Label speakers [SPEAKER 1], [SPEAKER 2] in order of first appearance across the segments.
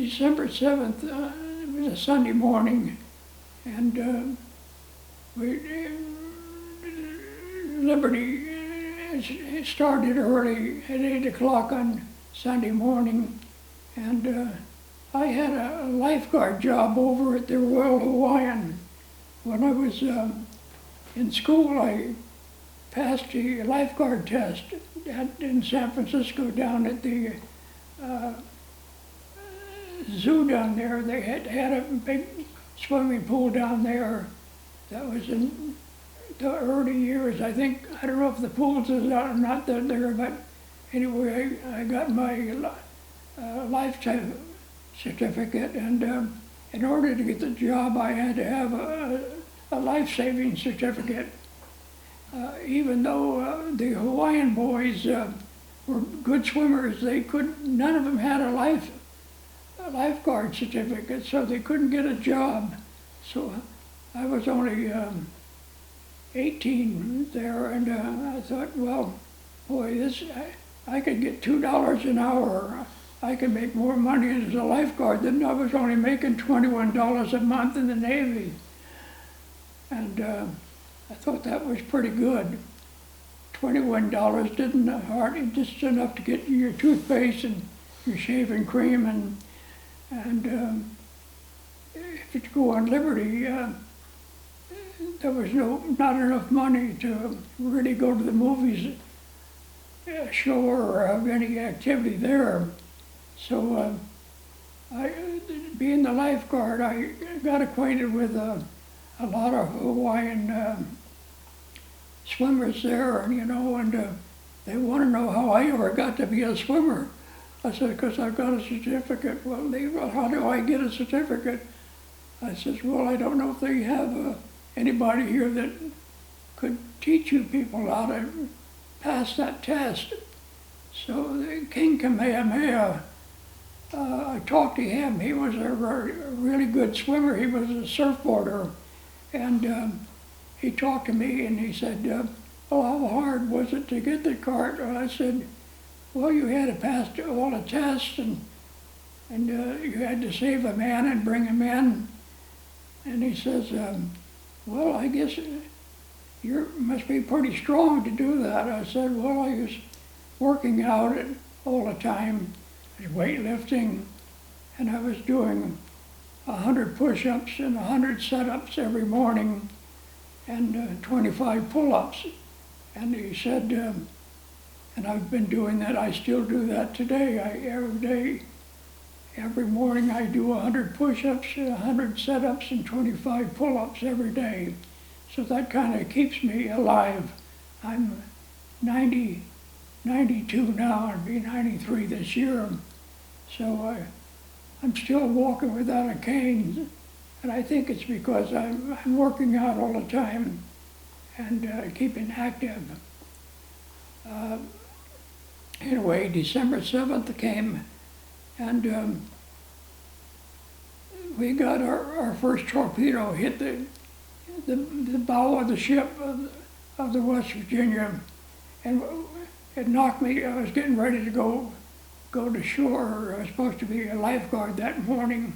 [SPEAKER 1] December 7th, it was a Sunday morning, and Liberty started early at 8 o'clock on Sunday morning, and I had a lifeguard job over at the Royal Hawaiian. When I was in school, I passed the lifeguard test in San Francisco down at the zoo down there. They had a big swimming pool down there. That was in the early years. I don't know if the pools is not there, but anyway, I got my lifetime certificate, and in order to get the job, I had to have a life-saving certificate. Even though the Hawaiian boys were good swimmers, none of them had a lifeguard certificate, so they couldn't get a job. So I was only 18 there, and I thought, well, boy, I could get $2 an hour. I could make more money as a lifeguard than I was only making $21 a month in the Navy. And I thought that was pretty good. $21 didn't hardly, just enough to get you your toothpaste and your shaving cream, and if you go on Liberty, there was not enough money to really go to the movies, show or have any activity there. So being the lifeguard, I got acquainted with a lot of Hawaiian swimmers there, and they want to know how I ever got to be a swimmer. I said, because I've got a certificate. Well, how do I get a certificate? I said, well, I don't know if they have anybody here that could teach you people how to pass that test. So King Kamehameha, I talked to him. He was a really good swimmer. He was a surfboarder. And he talked to me and he said, well, how hard was it to get the cart? And I said, well, you had to pass all the tests, and you had to save a man and bring him in. And he says, well, I guess you must be pretty strong to do that. I said, well, I was working out all the time, weightlifting, and I was doing 100 push-ups and 100 sit-ups every morning, and 25 pull-ups. And he said, and I've been doing that, I still do that today. Every morning I do 100 push-ups, 100 sit-ups, and 25 pull-ups every day. So that kind of keeps me alive. I'm 92 now, I'll be 93 this year. So I'm still walking without a cane, and I think it's because I'm working out all the time and keeping active. Anyway, December 7th came, and we got our first torpedo hit the bow of the ship of the West Virginia, and it knocked me. I was getting ready to go to shore. I was supposed to be a lifeguard that morning.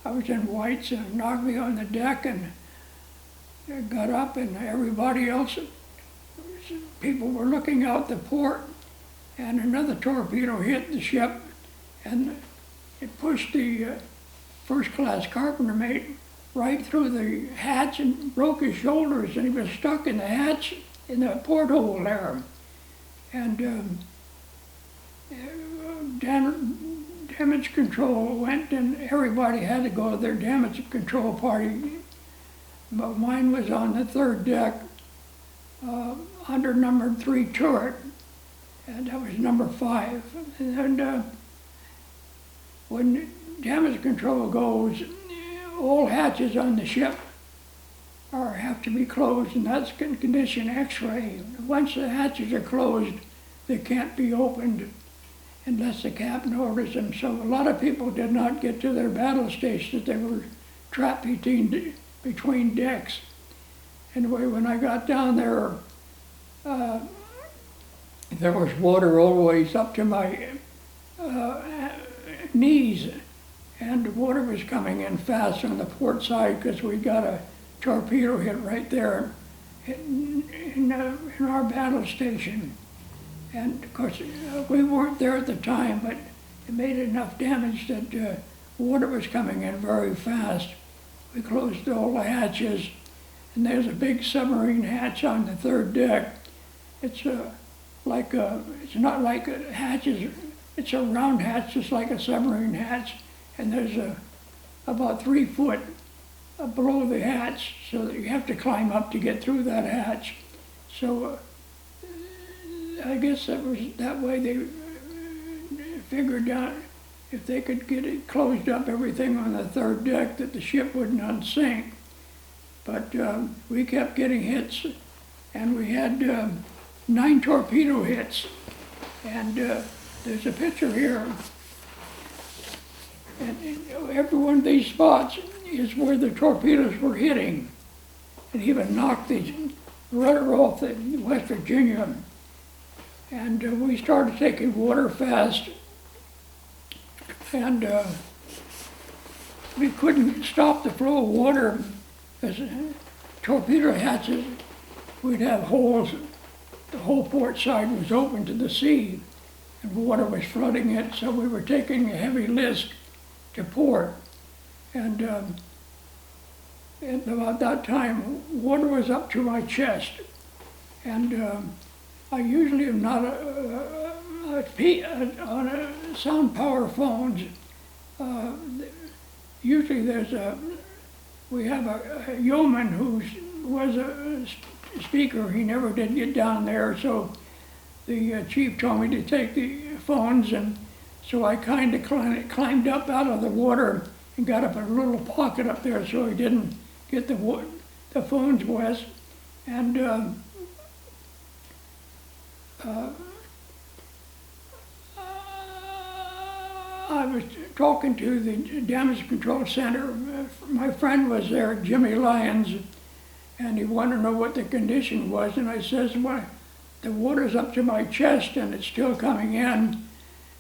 [SPEAKER 1] I was in whites, and it knocked me on the deck, and I got up, and everybody else, people were looking out the port, and another torpedo hit the ship, and it pushed the first-class carpenter mate right through the hatch and broke his shoulders, and he was stuck in the hatch in the porthole there. And damage control went, and everybody had to go to their damage control party. But mine was on the third deck, under number 3 turret, and that was number 5. And when damage control goes, all hatches on the ship have to be closed, and that's condition X-ray. Once the hatches are closed, they can't be opened unless the captain orders them. So a lot of people did not get to their battle stations. They were trapped between decks. Anyway, when I got down there, there was water all the way up to my knees, and the water was coming in fast on the port side because we got a torpedo hit right there in our battle station. And of course, we weren't there at the time, but it made enough damage that water was coming in very fast. We closed all the hatches, and there's a big submarine hatch on the third deck. It's it's not like a hatches, it's a round hatch just like a submarine hatch, and there's about 3 foot below the hatch, so that you have to climb up to get through that hatch. So I guess that way they figured out if they could get it closed up, everything on the third deck, that the ship wouldn't unsink. But we kept getting hits, and we had 9 torpedo hits. And there's a picture here. And every one of these spots is where the torpedoes were hitting. It even knocked the rudder off the West Virginia. And we started taking water fast. And we couldn't stop the flow of water because torpedo hatches, we'd have holes. The whole port side was open to the sea, and water was flooding it, so we were taking a heavy list to port. And at about that time, water was up to my chest. And I usually am not on sound power phones. Usually we have a yeoman who was a speaker. He never did get down there, so the chief told me to take the phones, and so I kind of climbed up out of the water and got up in a little pocket up there so he didn't get the phones wet. And I was talking to the damage control center. My friend was there, Jimmy Lyons, and he wanted to know what the condition was. And I says, well, the water's up to my chest and it's still coming in.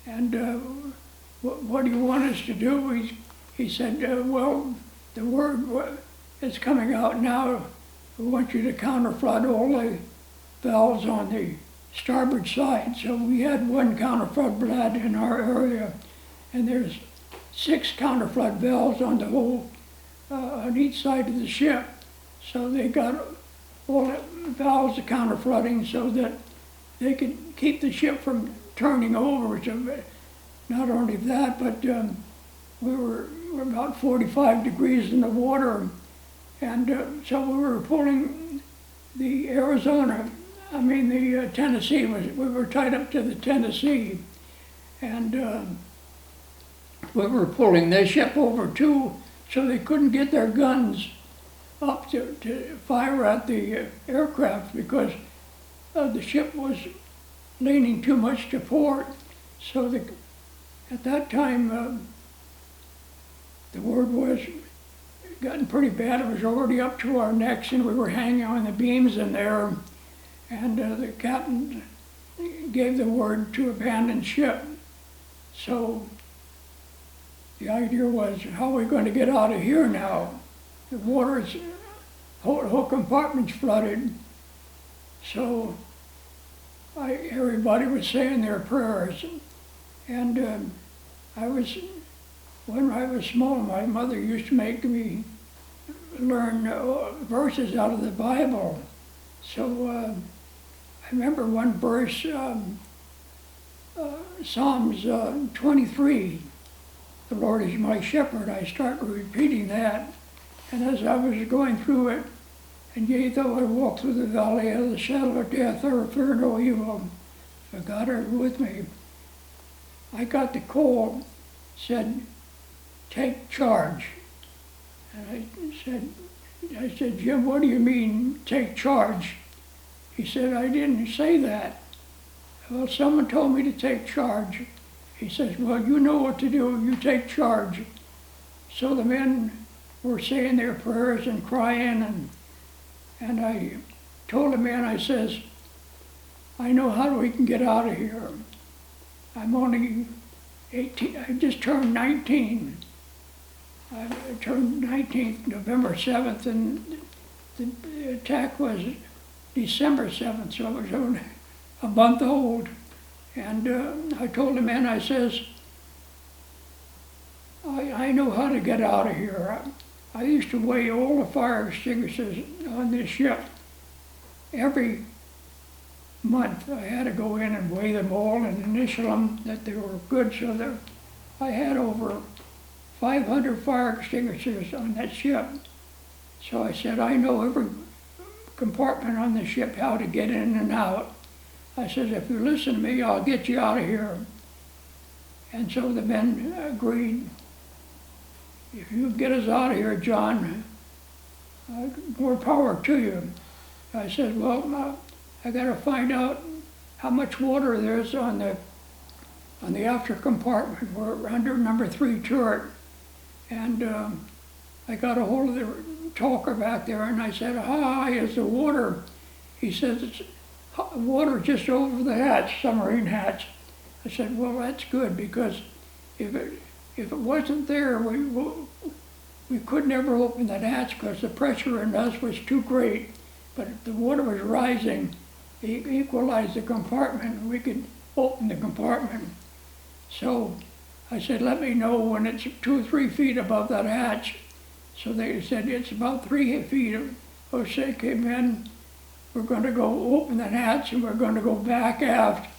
[SPEAKER 1] And what do you want us to do? He said, well, the word is coming out now. We want you to counterflood all the valves on the starboard side. So we had 1 counterflood valve in our area, and there's 6 counterflood valves on the whole, on each side of the ship. So they got all the valves of counterflooding so that they could keep the ship from turning over. So not only that, but we were about 45 degrees in the water, and so we were pulling the Tennessee, we were tied up to the Tennessee, and we were pulling their ship over too, so they couldn't get their guns up to fire at the aircraft because the ship was leaning too much to port. So at that time, the word was gotten pretty bad. It was already up to our necks, and we were hanging on the beams in there. And the captain gave the word to abandon ship. So the idea was, how are we going to get out of here now? The water's, whole compartment's flooded. So everybody was saying their prayers. And when I was small, my mother used to make me learn verses out of the Bible. So I remember one verse, Psalms 23, the Lord is my shepherd. I started repeating that, and as I was going through it, and yea, though I walk through the valley of the shadow of death, I will fear no evil, for God is with me. I got the call, said, take charge. And I said, Jim, what do you mean, take charge? He said, I didn't say that. Well, someone told me to take charge. He says, well, you know what to do, you take charge. So the men were saying their prayers and crying, and I told the man, I says, I know how we can get out of here. I'm only 18, I just turned 19, I turned 19th, November 7th, and the attack was December 7th, so it was only a month old. And I told the men, I says, I know how to get out of here. I used to weigh all the fire extinguishers on this ship. Every month I had to go in and weigh them all and initial them that they were good, so that I had over 500 fire extinguishers on that ship. So I said, I know every compartment on the ship, how to get in and out. I said, if you listen to me, I'll get you out of here. And so the men agreed. If you get us out of here, John, more power to you. I said, well, I got to find out how much water there's on the after compartment. We're under number 3 turret. And I got a hold of the talker back there, and I said, how high is the water? He says, it's water just over the hatch, submarine hatch. I said, well, that's good, because if it wasn't there, we could never open that hatch because the pressure in us was too great. But if the water was rising, it equalized the compartment, and we could open the compartment. So I said, let me know when it's 2 or 3 feet above that hatch. So they said, it's about 3 feet. Jose came in, we're going to go open that hatch, and we're going to go back aft.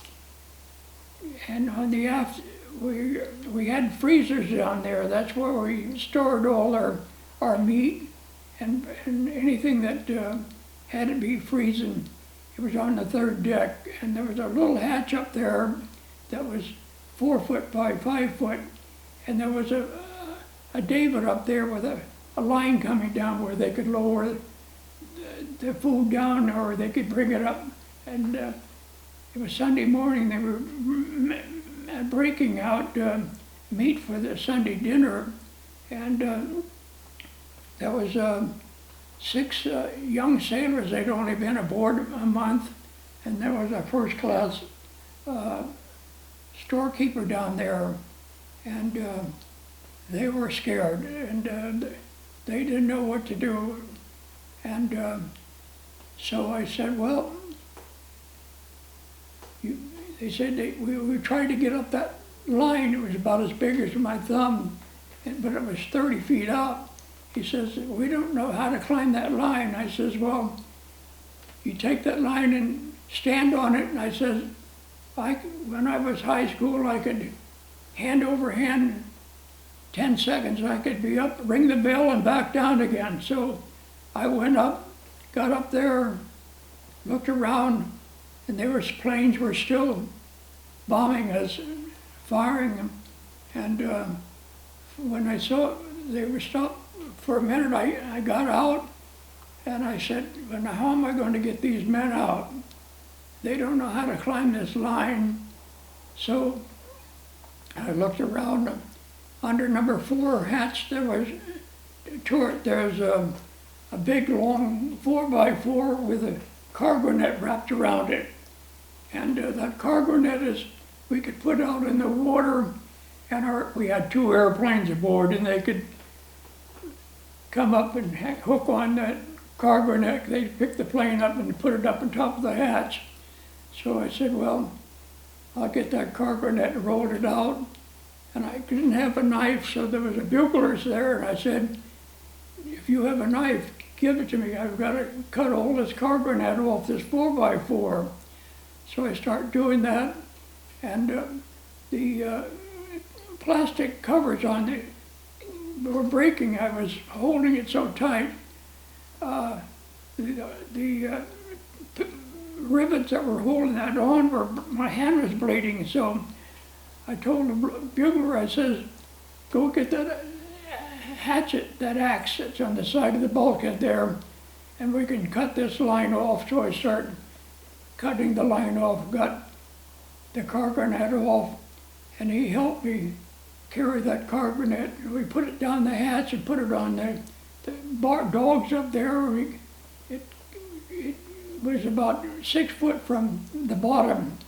[SPEAKER 1] And on the aft, we had freezers down there. That's where we stored all our meat and anything that had to be freezing. It was on the 3rd deck, and there was a little hatch up there that was 4 foot by 5 foot, and there was a davit up there with a line coming down where they could lower the food down, or they could bring it up. And it was Sunday morning. They were breaking out meat for the Sunday dinner, and there was 6 young sailors. They'd only been aboard a month, and there was a first class storekeeper down there, and they were scared, and they didn't know what to do. And so I said, well, they said we tried to get up that line. It was about as big as my thumb, but it was 30 feet up. He says, we don't know how to climb that line. I says, well, you take that line and stand on it. And I says, when I was high school, I could hand over hand 10 seconds. I could be up, ring the bell, and back down again. So I went up, got up there, looked around, and planes were still bombing us, firing them. And when I saw they were stopped for a minute, I got out, and I said, well, now how am I going to get these men out? They don't know how to climb this line. So I looked around. Under number 4 hatch, there was a turret. There's a big, long 4x4 with a cargo net wrapped around it. And that cargo net we could put out in the water, and we had 2 airplanes aboard, and they could come up and hook on that cargo net. They'd pick the plane up and put it up on top of the hatch. So I said, well, I'll get that cargo net and rolled it out. And I didn't have a knife, so there was a bugler's there, and I said, if you have a knife, give it to me. I've got to cut all this cargo net off this 4x4. So I start doing that, and the plastic covers on it were breaking. I was holding it so tight. The rivets that were holding that on my hand was bleeding. So I told the bugler, I says, go get that hatchet, that axe that's on the side of the bulkhead there, and we can cut this line off. So I started cutting the line off, got the cargo net off, and he helped me carry that cargo net. We put it down the hatch and put it on the dogs up there. It was about 6 foot from the bottom,